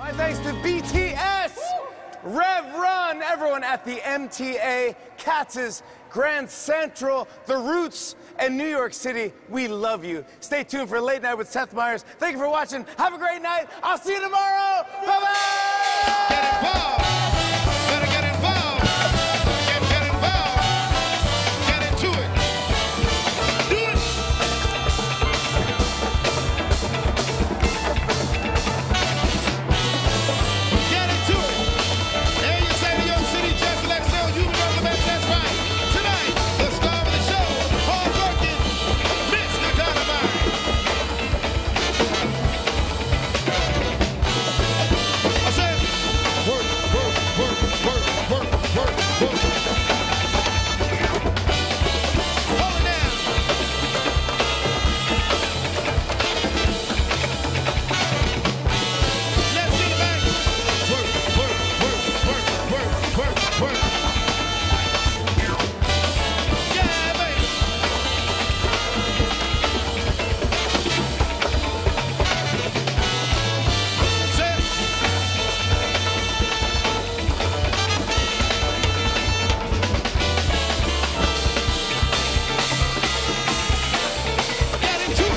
My thanks to BTS, Rev Run, everyone at the MTA, Katz's, Grand Central, The Roots, and New York City. We love you. Stay tuned for Late Night with Seth Meyers. Thank you for watching. Have a great night. I'll see you tomorrow. Bye-bye. Get involved. Better get involved. Get involved. Get into it. Do it. Get into it. And you say to your city, just let know you know the best. That's right. Tonight, the star of the show, hard working, Mr. Dynamite. I said, work, work, work, work, work, work, work. Hold it down. Let's see it back. Work, work, work, work, work, work, work. Yeah, baby. Say it. Get into it.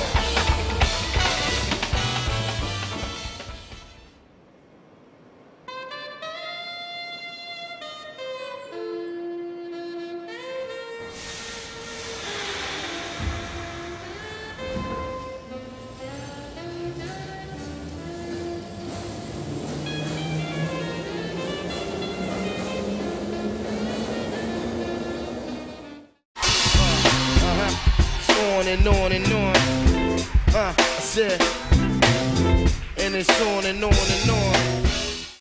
On and on and on. I said, and it's on and on and on.